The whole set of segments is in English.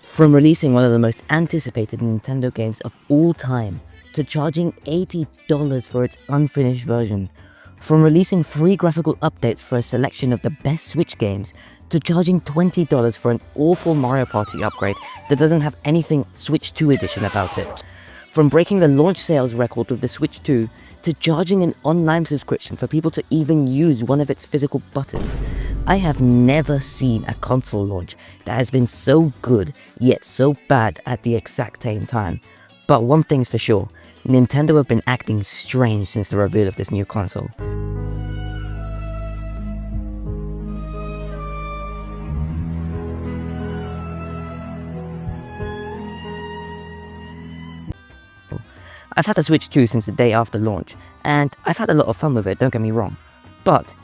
From releasing one of the most anticipated Nintendo games of all time, to charging $80 for its unfinished version, from releasing free graphical updates for a selection of the best Switch games, to charging $20 for an awful Mario Party upgrade that doesn't have anything Switch 2 edition about it. From breaking the launch sales record with the Switch 2, to charging an online subscription for people to even use one of its physical buttons, I have never seen a console launch that has been so good yet so bad at the exact same time. But one thing's for sure, Nintendo have been acting strange since the reveal of this new console. I've had the Switch 2 since the day after launch, and I've had a lot of fun with it, don't get me wrong. But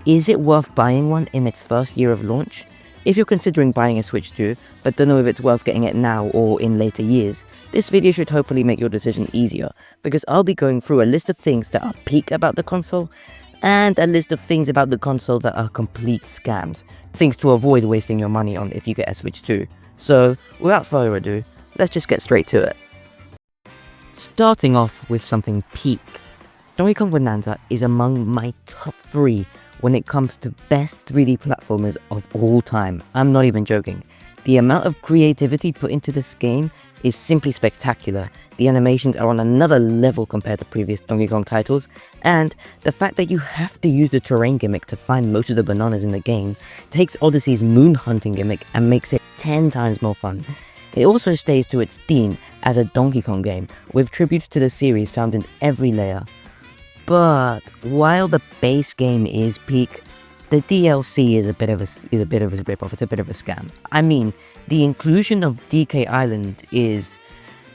is it worth buying one in its first year of launch? If you're considering buying a Switch 2, but don't know if it's worth getting it now or in later years, this video should hopefully make your decision easier, because I'll be going through a list of things that are peak about the console, and a list of things about the console that are complete scams. Things to avoid wasting your money on if you get a Switch 2. So, without further ado, let's just get straight to it. Starting off with something peak, Donkey Kong Bonanza is among my top 3 when it comes to best 3D platformers of all time. I'm not even joking. The amount of creativity put into this game is simply spectacular. The animations are on another level compared to previous Donkey Kong titles, and the fact that you have to use the terrain gimmick to find most of the bananas in the game takes Odyssey's moon hunting gimmick and makes it 10 times more fun. It also stays to its theme as a Donkey Kong game, with tributes to the series found in every layer. But while the base game is peak, the DLC is a bit of a rip-off. It's a bit of a scam. I mean, the inclusion of DK Island is,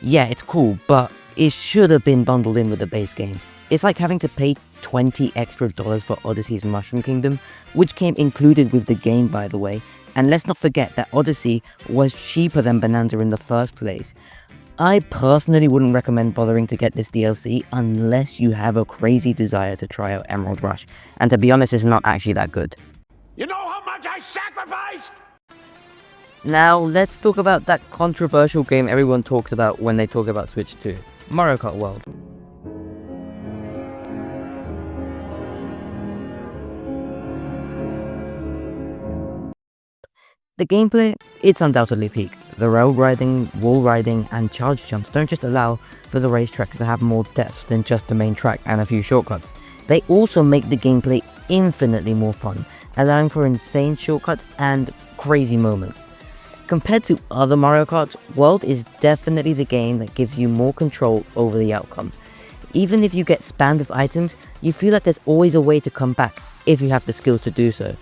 yeah, it's cool, but it should have been bundled in with the base game. It's like having to pay $20 extra for Odyssey's Mushroom Kingdom, which came included with the game, by the way. And let's not forget that Odyssey was cheaper than Bonanza in the first place. I personally wouldn't recommend bothering to get this DLC unless you have a crazy desire to try out Emerald Rush, and to be honest, it's not actually that good. You know how much I sacrificed? Now, let's talk about that controversial game everyone talks about when they talk about Switch 2, Mario Kart World. The gameplay, it's undoubtedly peak. The road riding, wall riding, and charge jumps don't just allow for the racetracks to have more depth than just the main track and a few shortcuts. They also make the gameplay infinitely more fun, allowing for insane shortcuts and crazy moments. Compared to other Mario Karts, World is definitely the game that gives you more control over the outcome. Even if you get spammed with items, you feel like there's always a way to come back if you have the skills to do so.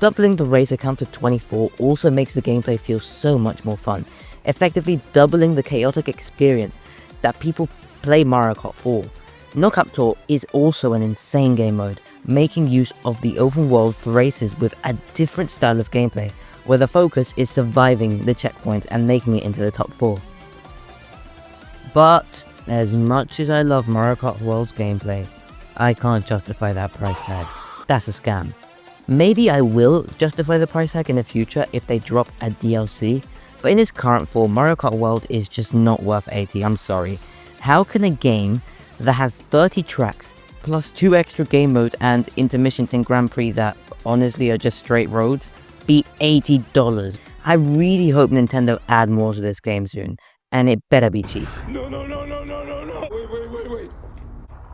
Doubling the racer count to 24 also makes the gameplay feel so much more fun, effectively doubling the chaotic experience that people play Mario Kart for. Knockout Tour is also an insane game mode, making use of the open world for races with a different style of gameplay, where the focus is surviving the checkpoint and making it into the top 4. But as much as I love Mario Kart World's gameplay, I can't justify that price tag. That's a scam. Maybe I will justify the price tag in the future if they drop a DLC, but in its current form, Mario Kart World is just not worth 80, I'm sorry. How can a game that has 30 tracks, plus 2 extra game modes and intermissions in Grand Prix that honestly are just straight roads, be $80? I really hope Nintendo add more to this game soon, and it better be cheap. No.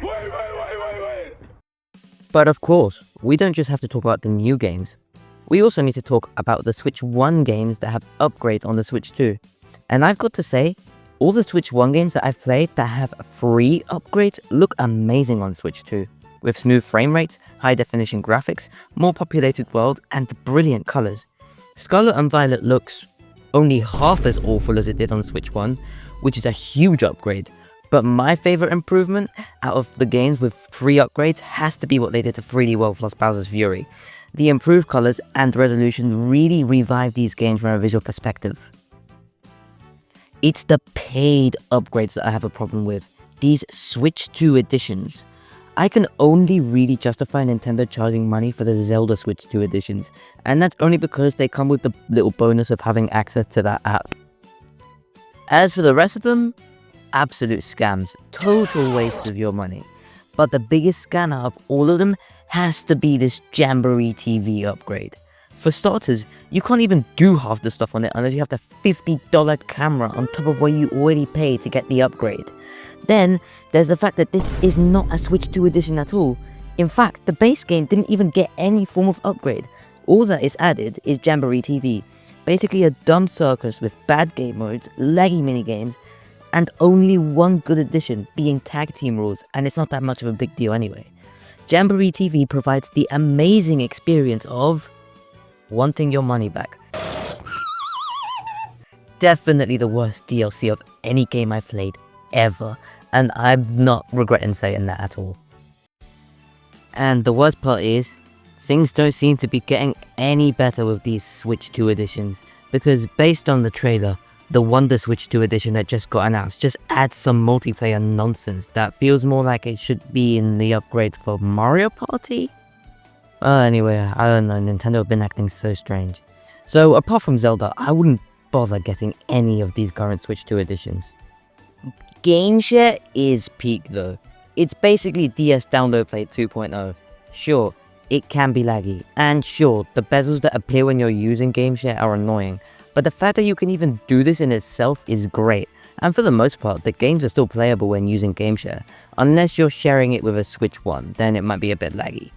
Wait. But of course, we don't just have to talk about the new games. We also need to talk about the Switch 1 games that have upgrades on the Switch 2. And I've got to say, all the Switch 1 games that I've played that have free upgrades look amazing on Switch 2. With smooth frame rates, high definition graphics, more populated world, and brilliant colours. Scarlet and Violet looks only half as awful as it did on Switch 1, which is a huge upgrade. But my favourite improvement out of the games with free upgrades has to be what they did to 3D World plus Bowser's Fury. The improved colours and resolution really revive these games from a visual perspective. It's the paid upgrades that I have a problem with, these Switch 2 editions. I can only really justify Nintendo charging money for the Zelda Switch 2 editions, and that's only because they come with the little bonus of having access to that app. As for the rest of them, absolute scams, total waste of your money. But the biggest scam out of all of them has to be this Jamboree TV upgrade. For starters, you can't even do half the stuff on it unless you have the $50 camera on top of what you already paid to get the upgrade. Then, there's the fact that this is not a Switch 2 edition at all. In fact, the base game didn't even get any form of upgrade. All that is added is Jamboree TV, basically a dumb circus with bad game modes, laggy minigames, and only one good addition being tag team rules, and it's not that much of a big deal anyway. Jamboree TV provides the amazing experience of wanting your money back. Definitely the worst DLC of any game I've played ever, and I'm not regretting saying that at all. And the worst part is, things don't seem to be getting any better with these Switch 2 editions, because based on the trailer, the Wonder Switch 2 edition that just got announced just adds some multiplayer nonsense that feels more like it should be in the upgrade for Mario Party? Anyway, I don't know, Nintendo have been acting so strange. So apart from Zelda, I wouldn't bother getting any of these current Switch 2 editions. GameShare is peak though. It's basically DS Download Play 2.0. Sure, it can be laggy, and sure, the bezels that appear when you're using GameShare are annoying, but the fact that you can even do this in itself is great, and for the most part, the games are still playable when using GameShare, unless you're sharing it with a Switch 1, then it might be a bit laggy.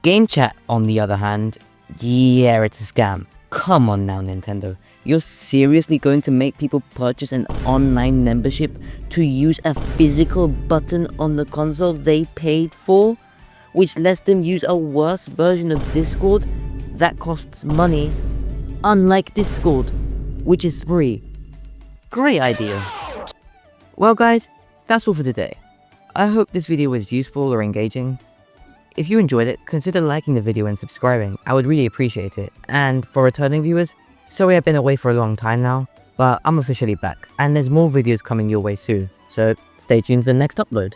GameChat, on the other hand, yeah, it's a scam. Come on now, Nintendo. You're seriously going to make people purchase an online membership to use a physical button on the console they paid for? Which lets them use a worse version of Discord that costs money, unlike Discord, which is free. Great idea. Well guys, that's all for today. I hope this video was useful or engaging. If you enjoyed it, consider liking the video and subscribing, I would really appreciate it. And for returning viewers, sorry I've been away for a long time now, but I'm officially back, and there's more videos coming your way soon, so stay tuned for the next upload.